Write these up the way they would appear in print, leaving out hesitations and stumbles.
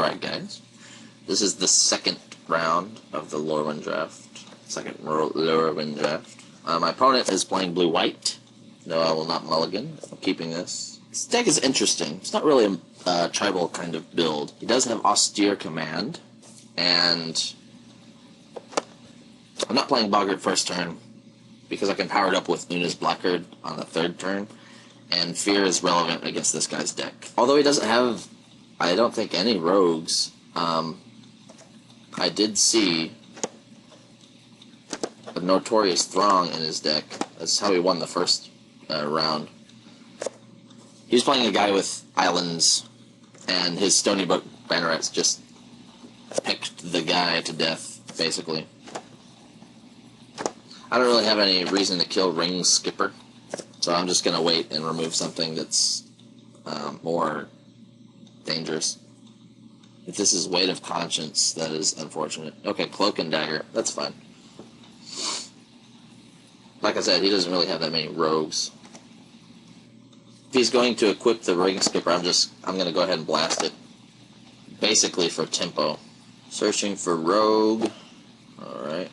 Alright guys, this is the second round of the Lorwyn draft. Lorwyn draft. My opponent is playing blue-white. No, I will not mulligan. I'm keeping this. This deck is interesting. It's not really a tribal kind of build. He does have austere command, and I'm not playing Boggart first turn because I can power it up with Una's Blackguard on the third turn, and Fear is relevant against this guy's deck. Although he doesn't have, I don't think, any rogues, I did see a Notorious Throng in his deck. That's how he won the first round. He was playing a guy with islands, and his Stony Brook Bannerets just picked the guy to death, basically. I don't really have any reason to kill Ring Skipper, so I'm just going to wait and remove something that's more dangerous. If this is Weight of Conscience, that is unfortunate. Okay, Cloak and Dagger, that's fine. Like I said, he doesn't really have that many rogues. If he's going to equip the Ring Skipper, I'm going to go ahead and blast it. Basically for tempo. Searching for rogue. Alright.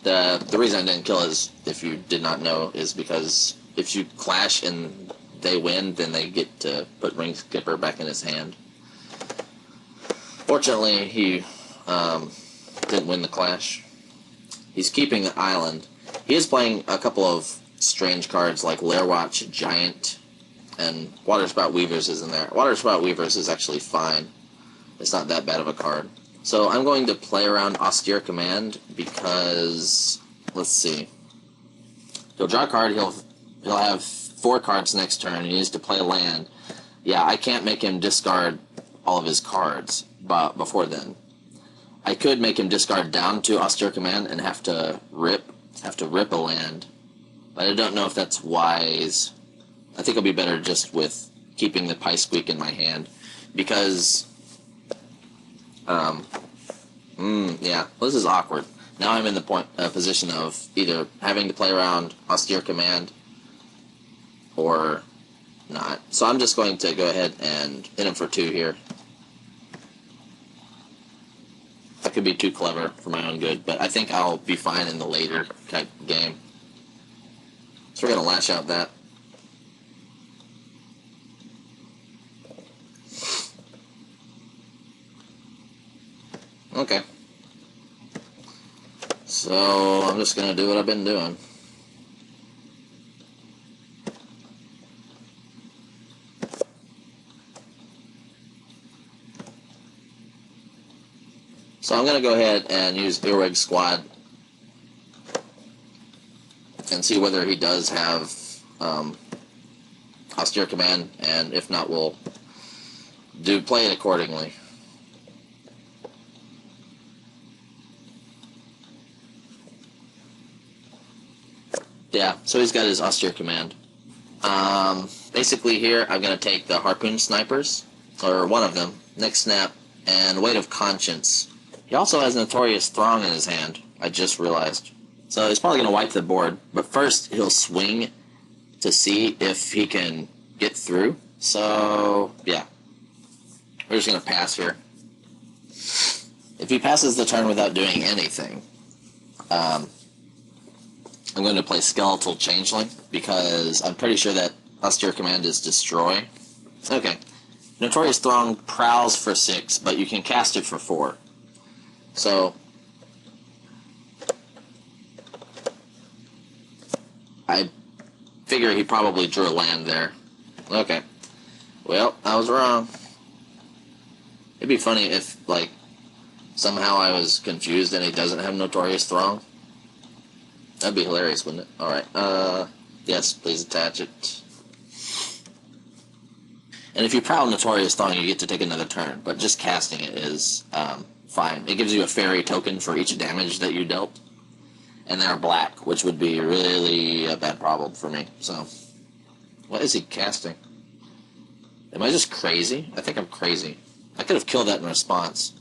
The reason I didn't kill is, if you did not know, is because if you clash and they win, then they get to put Ring Skipper back in his hand. Fortunately, he didn't win the clash. He's keeping the island. He is playing a couple of strange cards like Lairwatch Giant, and Waterspout Weavers is in there. Waterspout Weavers is actually fine. It's not that bad of a card. So I'm going to play around Austere Command because, let's see. He'll draw a card, he'll have 4 cards next turn, he needs to play a land. Yeah, I can't make him discard all of his cards before then. I could make him discard down to Austere Command and have to rip a land, but I don't know if that's wise. I think it'll be better just with keeping the Pie Squeak in my hand, because yeah, well, this is awkward. Now I'm in the position of either having to play around Austere Command or not. So I'm just going to go ahead and hit him for 2 here. That could be too clever for my own good, but I think I'll be fine in the later type game. So we're going to lash out that. Okay. So I'm just going to do what I've been doing. So I'm going to go ahead and use Earwig Squad and see whether he does have Austere Command, and if not, we'll play it accordingly. Yeah, so he's got his Austere Command. Basically here, I'm going to take the Harpoon Snipers, or one of them, Next Snap, and Weight of Conscience. He also has Notorious Throng in his hand, I just realized. So he's probably going to wipe the board, but first he'll swing to see if he can get through. So, yeah. We're just going to pass here. If he passes the turn without doing anything, I'm going to play Skeletal Changeling, because I'm pretty sure that Austere Command is Destroy. Okay. Notorious Throng prowls for 6, but you can cast it for 4. So, I figure he probably drew a land there. Okay. Well, I was wrong. It'd be funny if, like, somehow I was confused and he doesn't have Notorious Throng. That'd be hilarious, wouldn't it? Alright, yes, please attach it. And if you prowl Notorious Throng, you get to take another turn, but just casting it is fine. It gives you a fairy token for each damage that you dealt, and they're black, which would be really a bad problem for me. So, what is he casting? Am I just crazy? I think I'm crazy. I could have killed that in response,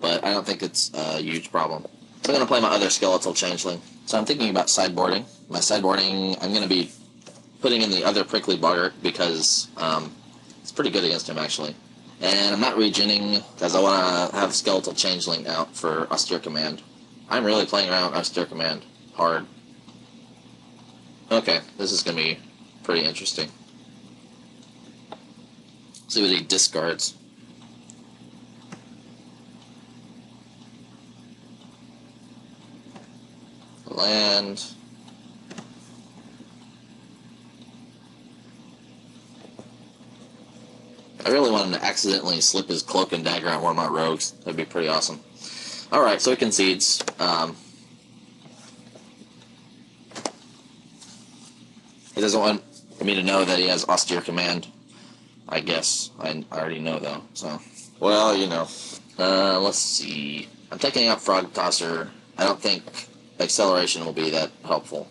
but I don't think it's a huge problem. So I'm going to play my other Skeletal Changeling. So I'm thinking about sideboarding. My sideboarding, I'm going to be putting in the other Prickly Boggart because it's pretty good against him, actually. And I'm not regenning because I want to have Skeletal Changeling out for Austere Command. I'm really playing around Austere Command hard. Okay, this is going to be pretty interesting. See what he discards. Land. I really want him to accidentally slip his Cloak and Dagger on one of my rogues. That'd be pretty awesome. Alright, so he concedes. He doesn't want me to know that he has Austere Command. I guess. I already know, though. So, well, you know. Let's see. I'm taking out Frog Tosser. I don't think Acceleration will be that helpful.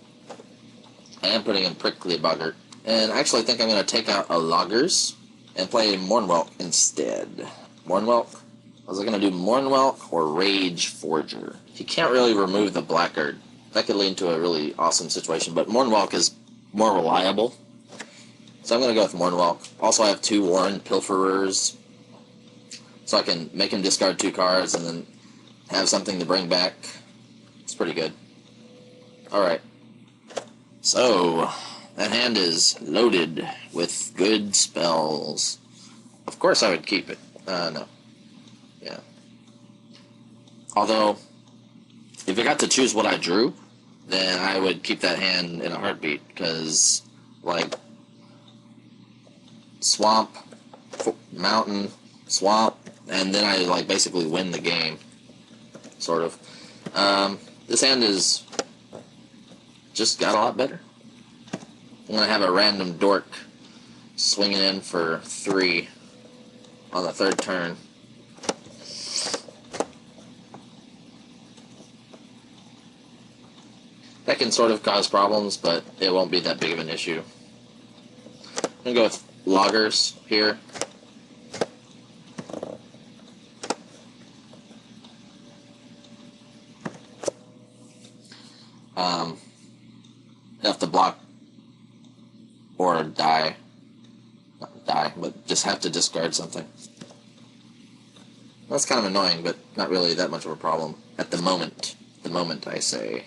I am putting in Prickly Boggart. And I actually think I'm going to take out a Loggers and play Mournwhelk instead. Mournwhelk? Was I going to do Mournwhelk or Rage Forger? He can't really remove the Blackguard. That could lead to a really awesome situation, but Mournwhelk is more reliable. So I'm going to go with Mournwhelk. Also, I have 2 Warren Pilferers, so I can make him discard 2 cards and then have something to bring back. It's pretty good. Alright. So, that hand is loaded with good spells. Of course I would keep it. No. Yeah. Although, if I got to choose what I drew, then I would keep that hand in a heartbeat, because, like, swamp, mountain, swamp, and then I, like, basically win the game, sort of. This hand is just got a lot better. I'm going to have a random dork swinging in for 3 on the 3rd turn. That can sort of cause problems, but it won't be that big of an issue. I'm going to go with Loggers here. Have to block or die. Not die, but just have to discard something. That's kind of annoying, but not really that much of a problem at the moment. The moment, I say.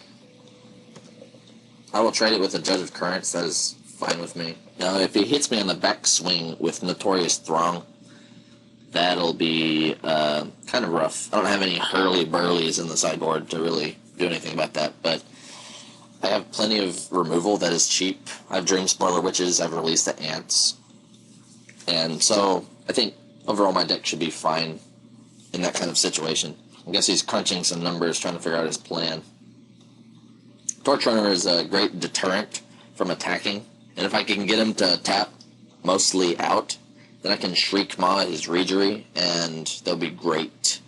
I will trade it with a Judge of Currents. That is fine with me. Now, if he hits me on the backswing with Notorious Throng, that'll be kind of rough. I don't have any hurly-burlies in the sideboard to really do anything about that, but I have plenty of removal that is cheap. I have Dream Spoiler Witches, I've released the Ants, and so I think overall my deck should be fine in that kind of situation. I guess he's crunching some numbers, trying to figure out his plan. Torch Runner is a great deterrent from attacking, and if I can get him to tap mostly out, then I can Shriek Maw his Regery, and that'll be great.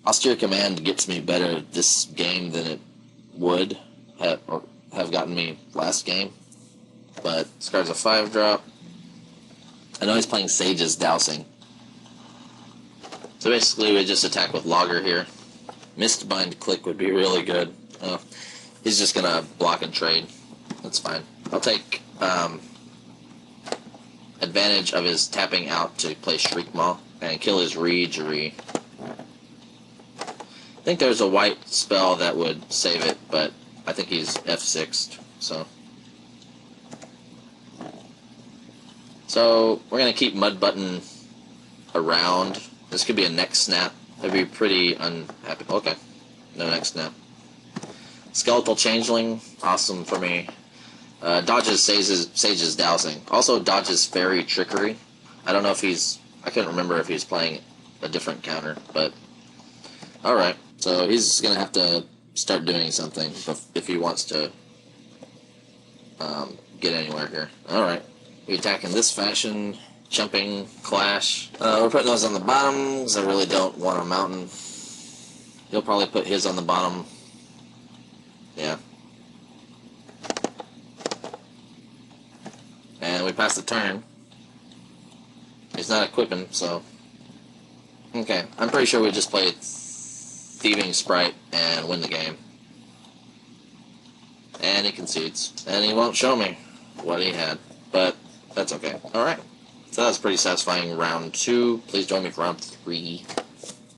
Austere Command gets me better this game than it would have gotten me last game, but this card's a 5-drop. I know he's playing Sage's Dousing. So basically we just attack with Logger here. Mistbind Click would be really good. Oh, he's just going to block and trade. That's fine. I'll take advantage of his tapping out to play Shriek Maw and kill his Regery. I think there's a white spell that would save it, but I think he's F6'd, so. So, we're going to keep Mud Button around. This could be a neck snap. I'd be pretty unhappy. Okay, no neck snap. Skeletal Changeling, awesome for me. Dodges Sage's Dowsing. Also dodges Fairy Trickery. I don't know if he's... I couldn't remember if he's playing a different counter, but... Alright, so he's going to have to start doing something if he wants to get anywhere here. Alright, we attack in this fashion. Jumping, Clash. We're putting those on the bottom because I really don't want a mountain. He'll probably put his on the bottom. Yeah. And we pass the turn. He's not equipping, so... Okay, I'm pretty sure we just played Thieving Sprite and win the game. And he concedes. And he won't show me what he had. But that's okay. Alright. So that was pretty satisfying round 2. Please join me for round 3.